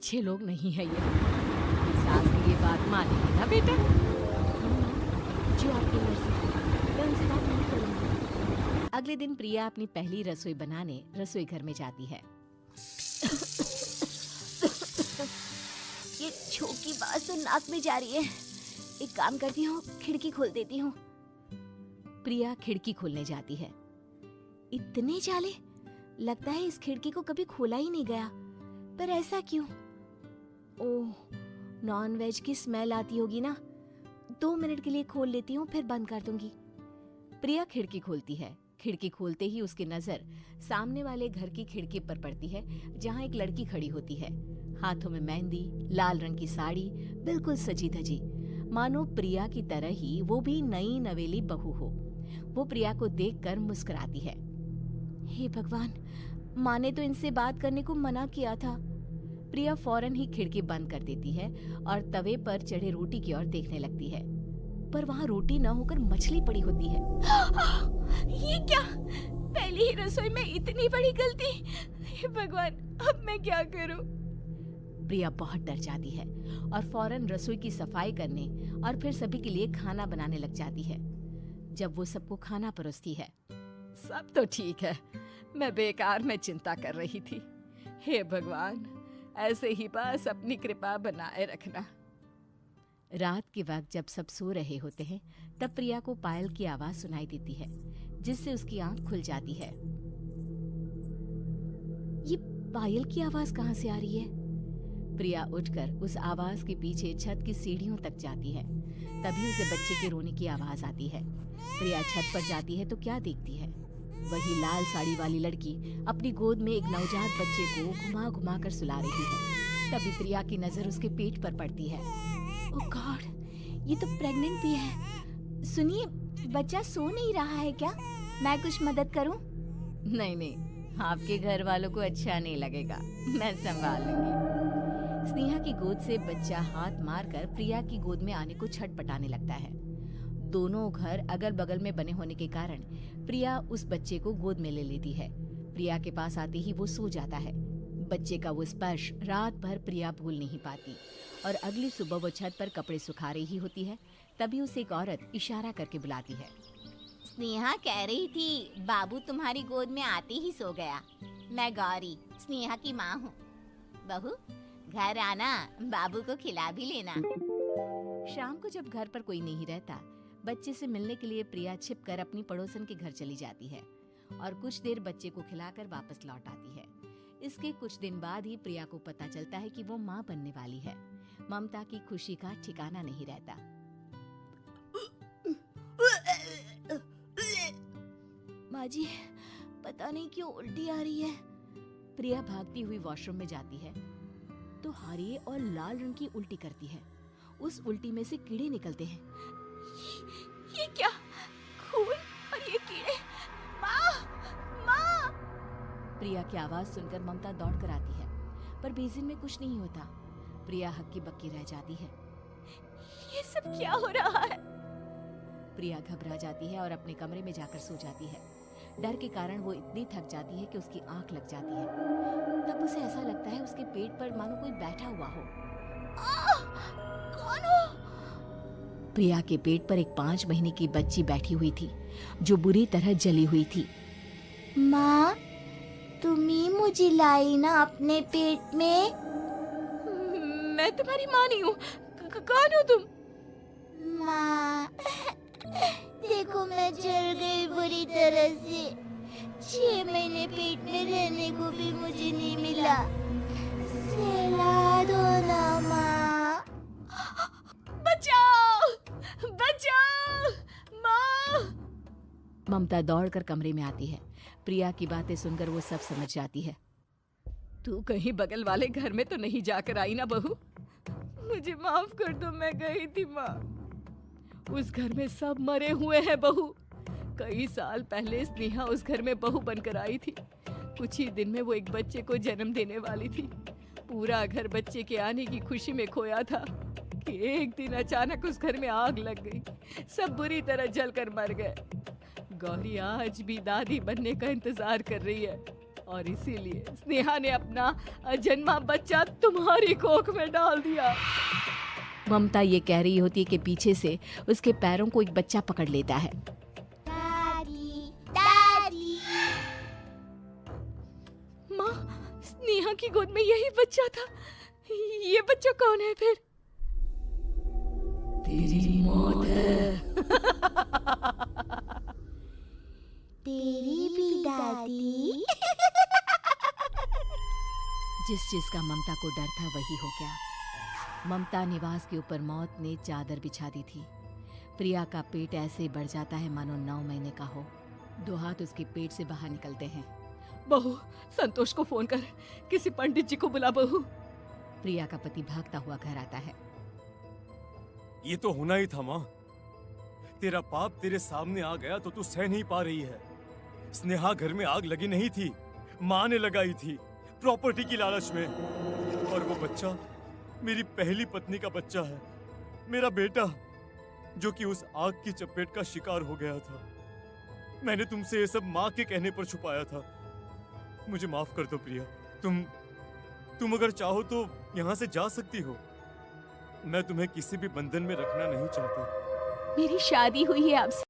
अच्छे लोग नहीं है ये। सास की ये बात मानेगी ना बेटा? जो आपकी मर्जी, मैं उनसे बात नहीं करूंगी। अगले दिन प्रिया अपनी पहली रसोई बनाने रसोई घर में जाती है। ये छोकी बात तो नाक में जा रही है। एक काम करती हूँ, खिड़की खोल देती हूँ। प्रिया खिड़की खोलने जाती है। इतने जाले, लगता है इस खिड़की को कभी खोला ही नहीं गया। पर ऐसा क्यों? ओह, नॉन वेज की स्मेल आती होगी ना। 2 मिनट के लिए खोल लेती हूँ, फिर बंद कर दूंगी। प्रिया खिड़की खोलती है। खिड़की खोलते ही उसकी नजर सामने वाले घर की खिड़की पर पड़ती है, जहाँ एक लड़की खड़ी होती है। हाथों में मेहंदी, लाल रंग की साड़ी, बिल्कुल सजी धजी, मानो प्रिया की तरह ही वो भी नई नवेली बहू हो। वो प्रिया को देखकर मुस्कुराती है। हे भगवान, माँ ने तो इनसे बात करने को मना किया था। प्रिया फौरन ही खिड़की बंद कर देती है और तवे पर चढ़े रोटी की ओर देखने लगती है, पर वहाँ रोटी न होकर मछली पड़ी होती है। ये क्या? पहली ही रसोई में इतनी बड़ी गलती। हे भगवान, अब मैं क्या करूं? प्रिया बहुत डर जाती है और फौरन रसोई की सफाई करने और फिर सभी के लिए खाना बनाने लग जाती है। जब वो सबको खाना परोसती है, सब तो ठीक है, मैं बेकार में चिंता कर रही थी। हे भगवान, ऐसे ही बस अपनी कृपा बनाए रखना। रात के वक्त जब सब सो रहे होते हैं, तब प्रिया को पायल की आवाज सुनाई देती है, जिससे उसकी आंख खुल जाती है। ये पायल की आवाज कहाँ से आ रही है? प्रिया उठकर उस आवाज के पीछे छत की सीढ़ियों तक जाती है। तभी उसे बच्चे के रोने की आवाज आती है। प्रिया छत पर जाती है तो क्या देखती है? वही लाल साड़ी वाली लड़की अपनी गोद में एक नवजात बच्चे को घुमा घुमा कर सुला रही है। तभी प्रिया की नजर उसके पेट पर पड़ती है। ओह गॉड, ये तो प्रेग्नेंट भी है। सुनिए, बच्चा सो नहीं रहा है क्या? मैं कुछ मदद करूं? नहीं नहीं, आपके घर वालों को अच्छा नहीं लगेगा, मैं संभाल लूंगी। स्नेहा की गोद से बच्चा हाथ मारकर प्रिया की गोद में आने को छटपटाने लगता है। दोनों घर अगल बगल में बने होने के कारण प्रिया उस बच्चे को गोद में ले लेती है। प्रिया के पास आते ही वो सो जाता है। बच्चे का वो स्पर्श रात भर प्रिया भूल नहीं पाती और अगली सुबह वो छत पर कपड़े सुखा रही होती है। तभी उसे एक औरत इशारा करके बुलाती है। स्नेहा कह रही थी बाबू तुम्हारी गोद में आते ही सो गया। मैं गौरी, स्नेहा की माँ हूँ। बहू, घर आना, बाबू को खिला भी लेना। शाम को जब घर पर कोई नहीं रहता, बच्चे से मिलने के लिए प्रिया छिपकर अपनी पड़ोसन के घर चली जाती है और कुछ देर बच्चे को खिलाकर वापस लौट आती है। इसके कुछ दिन बाद ही प्रिया को पता चलता है कि वो माँ बनने वाली है। ममता की खुशी का ठिकाना नहीं रहता। माँ जी, पता नहीं क्यों उल्टी आ रही है। प्रिया भागती हुई वॉशरूम में जाती है तो हरे और लाल रंग की उल्टी करती है। उस उल्टी में से कीड़े निकलते हैं। ये क्या? खून और ये कीड़े! माँ! माँ! प्रिया की आवाज सुनकर ममता दौड़ कर आती है, पर बेसिन में कुछ नहीं होता। प्रिया हक्की बक्की रह जाती है। ये सब क्या हो रहा है? प्रिया घबरा जाती है और अपने कमरे में जाकर सो जाती है। डर के कारण वो इतनी थक जाती है कि उसकी आंख लग जाती है। तब उसे ऐसा लगता है उसके पेट पर मानो कोई बैठा हुआ हो। कौन हो? प्रिया के पेट पर एक 5 महीने की बच्ची बैठी हुई थी, जो बुरी तरह जली हुई थी। माँ, तुम ही मुझे लाई ना अपने पेट में? मैं तुम्हारी माँ नहीं हूँ। कौन हो तुम? माँ, देखो मैं जल गई बुरी तरह से। 6 महीने पेट में रहने को भी मुझे नहीं मिला। सहला दो ना माँ। बचाओ! बचाओ! माँ! ममता दौड़कर कमरे में आती है। प्रिया की बातें सुनकर वो सब समझ जाती है। तू कहीं बगल वाले घर में तो नहीं जाकर आई ना बहू? मुझे माफ कर दो, मैं गई थी माँ। उस घर में सब मरे हुए हैं बहू। कई साल पहले स्नेहा उस घर में बहू बनकर आई थी। कुछ ही दिन में वो एक बच्चे को जन्म देने वाली थी। पूरा घर बच्चे के आने की खुशी में खोया था कि एक दिन अचानक उस घर में आग लग गई। सब बुरी तरह जलकर मर गए। गौरी आज भी दादी बनने का इंतजार कर रही है। माँ, तुम ही मुझे लाई ना अपने पेट में? माँ, तुम ही मुझे लाई ना अपने पेट में? सहला दो ना माँ। ममता दौड़कर कमरे में आती है। प्रिया की बातें सुनकर वो सब समझ जाती है। ममता दौड़कर कमरे में आती है। प्रिया की बातें सुनकर वो सब समझ जाती है। और इसीलिए स्नेहा ने अपना अजन्मा बच्चा तुम्हारी कोख में डाल दिया। ममता ये कह रही होती है कि पीछे से उसके पैरों को एक बच्चा पकड़ लेता है। दादी, दादी। माँ, स्नेहा की गोद में यही बच्चा था। ये बच्चा कौन है फिर? तेरी मौत है। तेरी भी दादी। जिस चीज का ममता को डर था वही हो गया। ममता निवास के ऊपर मौत ने चादर बिछा दी थी। प्रिया का पेट ऐसे बढ़ जाता है मानो 9 महीने का हो। 2 हाथ उसके पेट से बाहर निकलते हैं। बहू, संतोष को फोन कर, किसी पंडित जी को बुला बहू। प्रिया का पति भागता हुआ घर आता है। ये तो होना ही था माँ। तेरा पाप तेरे सामने आ गया तो तू सह नहीं पा रही है। स्नेहा घर में आग लगी नहीं थी, माँ ने लगाई थी, प्रॉपर्टी की लालच में। और वो बच्चा मेरी पहली पत्नी का बच्चा है, मेरा बेटा, जो कि उस आग की चपेट का शिकार हो गया था। मैंने तुमसे ये सब माँ के कहने पर छुपाया था। मुझे माफ कर दो प्रिया। तुम अगर चाहो तो यहाँ से जा सकती हो। मैं तुम्हें किसी भी बंधन में रखना नहीं चाहता। मेरी शादी हुई है आपसे।